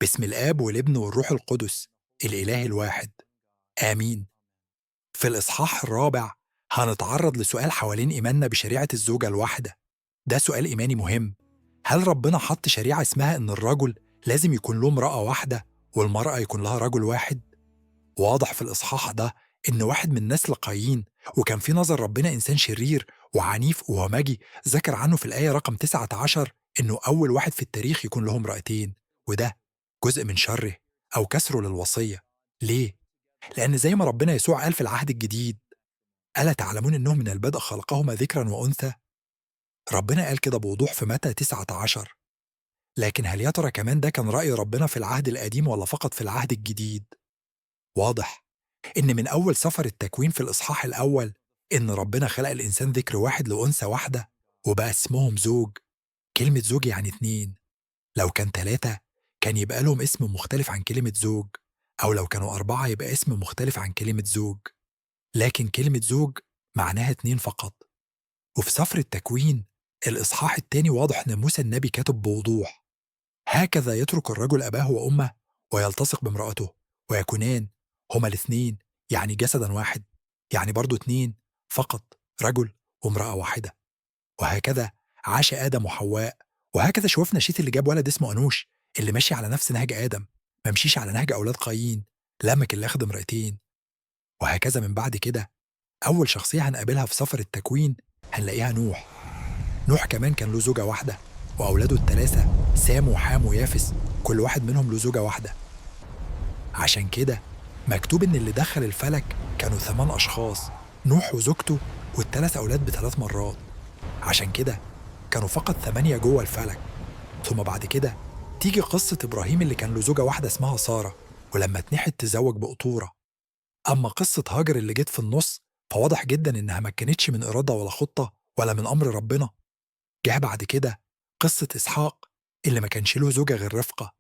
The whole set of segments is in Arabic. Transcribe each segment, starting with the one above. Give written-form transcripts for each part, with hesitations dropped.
باسم الآب والابن والروح القدس، الإله الواحد، آمين. في الإصحاح الرابع هنتعرض لسؤال حوالين إيماننا بشريعة الزوجة الواحدة. ده سؤال إيماني مهم. هل ربنا حط شريعة اسمها إن الرجل لازم يكون له امرأة واحدة والمرأة يكون لها رجل واحد؟ واضح في الإصحاح ده إن واحد من نسل قايين، وكان في نظر ربنا إنسان شرير وعنيف وهمجي، ذكر عنه في الآية رقم 19 إنه أول واحد في التاريخ يكون له امرأتين، وده جزء من شره أو كسره للوصية. ليه؟ لأن زي ما ربنا يسوع قال في العهد الجديد: ألا تعلمون أنه من البدء خلقهما ذكرا وأنثى؟ ربنا قال كده بوضوح في متى 19. لكن هل يا ترى كمان ده كان رأي ربنا في العهد القديم ولا فقط في العهد الجديد؟ واضح إن من أول سفر التكوين في الإصحاح الأول إن ربنا خلق الإنسان ذكر واحد لأنثى واحدة، وبقى اسمهم زوج. كلمة زوج يعني اتنين. لو كان تلاتة كان يبقى لهم اسم مختلف عن كلمة زوج، أو لو كانوا أربعة يبقى اسم مختلف عن كلمة زوج. لكن كلمة زوج معناها اتنين فقط. وفي سفر التكوين الإصحاح التاني واضح إن موسى النبي كاتب بوضوح: هكذا يترك الرجل أباه وأمه ويلتصق بامرأته ويكونان هما الاثنين يعني جسدا واحد. يعني برضو اتنين فقط، رجل وامرأة واحدة. وهكذا عاش آدم وحواء. وهكذا شوفنا شيت اللي جاب ولد اسمه أنوش، اللي ماشي على نفس نهج آدم، ما مشيش على نهج أولاد قايين، لمك اللي أخد امرأتين. وهكذا من بعد كده أول شخصية هنقابلها في سفر التكوين هنلاقيها نوح. نوح كمان كان له زوجة واحدة، وأولاده التلاتة سام وحام ويافس، كل واحد منهم له زوجة واحدة. عشان كده مكتوب إن اللي دخل الفلك كانوا 8 أشخاص: نوح وزوجته والتلات أولاد بثلاث مرات. عشان كده كانوا فقط 8 جوه الفلك. ثم بعد كده تيجي قصة إبراهيم اللي كان له زوجة واحدة اسمها سارة، ولما اتنحت تزوج بقطورة. أما قصة هاجر اللي جت في النص فواضح جدا إنها ما كانتش من إرادة ولا خطة ولا من أمر ربنا. جه بعد كده قصة إسحاق اللي ما كانش له زوجة غير رفقة.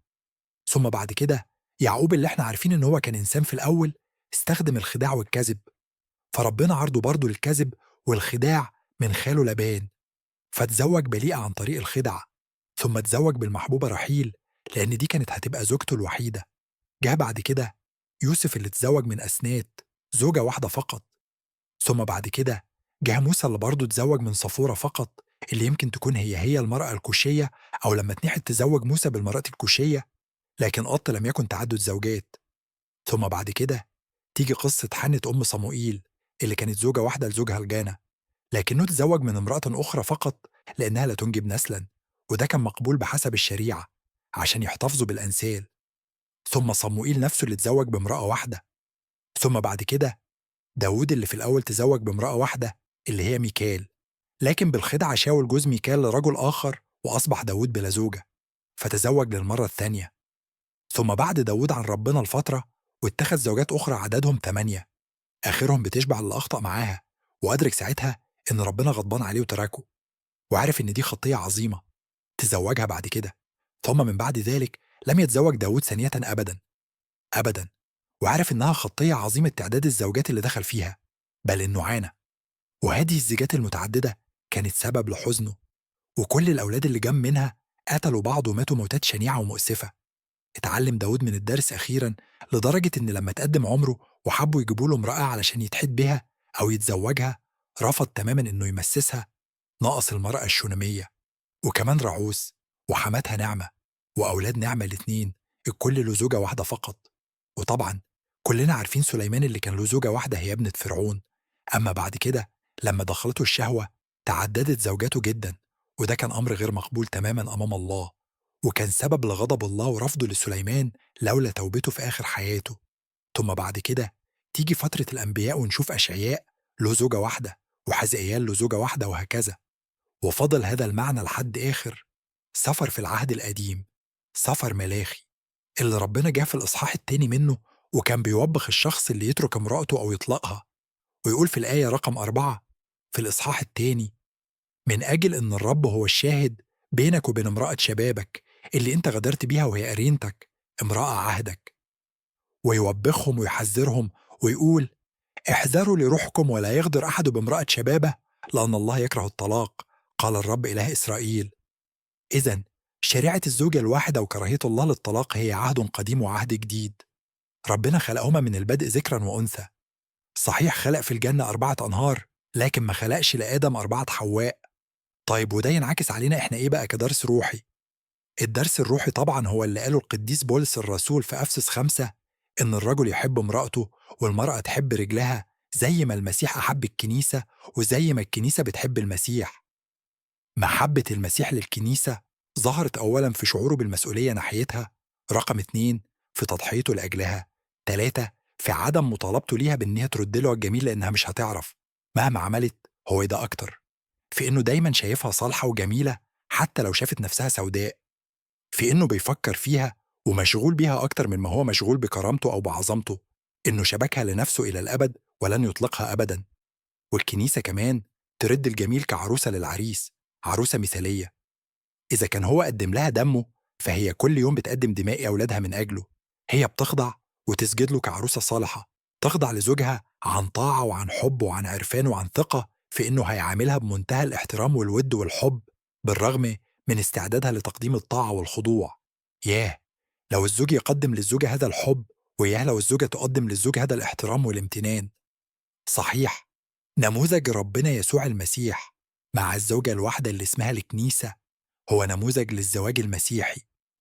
ثم بعد كده يعقوب اللي احنا عارفين إن هو كان إنسان في الأول استخدم الخداع والكذب، فربنا عرضه برضه للكذب والخداع من خاله لبان، فتزوج بليئة عن طريق الخدعة. ثم تزوج بالمحبوبة رحيل لأن دي كانت هتبقى زوجته الوحيدة. جه بعد كده يوسف اللي تزوج من أسنات، زوجة واحدة فقط. ثم بعد كده جه موسى اللي برضه اتزوج من صفورة فقط، اللي يمكن تكون هي المرأة الكوشية، أو لما اتنحت تزوج موسى بالمرأة الكوشية، لكن قط لم يكن تعدد زوجات. ثم بعد كده تيجي قصة حنة أم صموئيل اللي كانت زوجة واحدة لزوجها الجانا، لكنه تزوج من امرأة أخرى فقط لأنها لا تنجب نسلا، وده كان مقبول بحسب الشريعة عشان يحتفظوا بالأنسال. ثم صموئيل نفسه اللي تزوج بامرأة واحدة. ثم بعد كده داود اللي في الأول تزوج بامرأة واحدة اللي هي ميكال، لكن بالخدعة شاول جوز ميكال لرجل آخر وأصبح داود بلا زوجة، فتزوج للمرة الثانية. ثم بعد داود عن ربنا الفترة واتخذ زوجات أخرى عددهم 8، آخرهم بتشبع اللي أخطأ معاها، وأدرك ساعتها إن ربنا غضبان عليه وتركه، وعارف إن دي خطية عظيمة. تزوجها بعد كده. ثم من بعد ذلك لم يتزوج داود ثانية أبدا أبدا، وعارف إنها خطية عظيمة تعداد الزوجات اللي دخل فيها، بل إنه عانى. وهذه الزيجات المتعددة كانت سبب لحزنه، وكل الأولاد اللي جم منها قتلوا بعض وماتوا موتات شنيعة ومؤسفة. اتعلم داود من الدرس أخيرا، لدرجة إن لما تقدم عمره وحبوا يجيبوا له امرأة علشان يتحد بها أو يتزوجها، رفض تماما إنه يمسسها. نقص المرأة الشونامية، وكمان رعوس وحماتها نعمة وأولاد نعمة الاتنين، الكل له زوجة واحدة فقط. وطبعا كلنا عارفين سليمان اللي كان له زوجة واحدة هي ابنة فرعون. أما بعد كده لما دخلته الشهوة تعددت زوجاته جدا، وده كان أمر غير مقبول تماما أمام الله، وكان سبب لغضب الله ورفضه لسليمان لولا توبته في آخر حياته. ثم بعد كده تيجي فترة الأنبياء ونشوف أشعياء له زوجة واحدة، وحزقيال له زوجة واحدة، وهكذا. وفضل هذا المعنى لحد آخر سفر في العهد القديم، سفر ملاخي، اللي ربنا جه في الإصحاح التاني منه، وكان بيوبخ الشخص اللي يترك امرأته أو يطلقها. ويقول في الآية رقم 4 في الإصحاح التاني: من أجل إن الرب هو الشاهد بينك وبين امرأة شبابك اللي أنت غدرت بيها وهي قرينتك، امرأة عهدك. ويوبخهم ويحذرهم ويقول: احذروا لروحكم ولا يغدر أحد بامرأة شبابه، لأن الله يكره الطلاق، قال الرب إله إسرائيل. إذن شريعة الزوجة الواحدة وكراهية الله للطلاق هي عهد قديم وعهد جديد. ربنا خلقهما من البدء ذكرا وأنثى. صحيح خلق في الجنة 4 أنهار، لكن ما خلقش لآدم 4 حواء. طيب وده ينعكس علينا إحنا إيه بقى كدرس روحي؟ الدرس الروحي طبعا هو اللي قاله القديس بولس الرسول في أفسس 5، إن الرجل يحب امرأته والمرأة تحب رجلها زي ما المسيح أحب الكنيسة وزي ما الكنيسة بتحب المسيح. محبة المسيح للكنيسة ظهرت أولا في شعوره بالمسؤولية ناحيتها، رقم 2 في تضحيته لأجلها، 3 في عدم مطالبته ليها بإن هي ترد له الجميل لأنها مش هتعرف مهما عملت. هو ده أكتر، في إنه دايما شايفها صالحة وجميلة حتى لو شافت نفسها سوداء، في إنه بيفكر فيها ومشغول بيها أكتر من ما هو مشغول بكرامته أو بعظمته، إنه شبكها لنفسه إلى الأبد ولن يطلقها أبدا. والكنيسة كمان ترد الجميل كعروسة للعريس، عروسة مثالية. إذا كان هو قدم لها دمه، فهي كل يوم بتقدم دماء أولادها من أجله. هي بتخضع وتسجد له كعروسة صالحة، تخضع لزوجها عن طاعة وعن حب وعن عرفان وعن ثقة في إنه هيعاملها بمنتهى الاحترام والود والحب، بالرغم من استعدادها لتقديم الطاعة والخضوع. ياه، لو الزوج يقدم للزوجة هذا الحب، وياه لو الزوجة تقدم للزوج هذا الاحترام والامتنان. صحيح نموذج ربنا يسوع المسيح مع الزوجة الواحدة اللي اسمها الكنيسة هو نموذج للزواج المسيحي،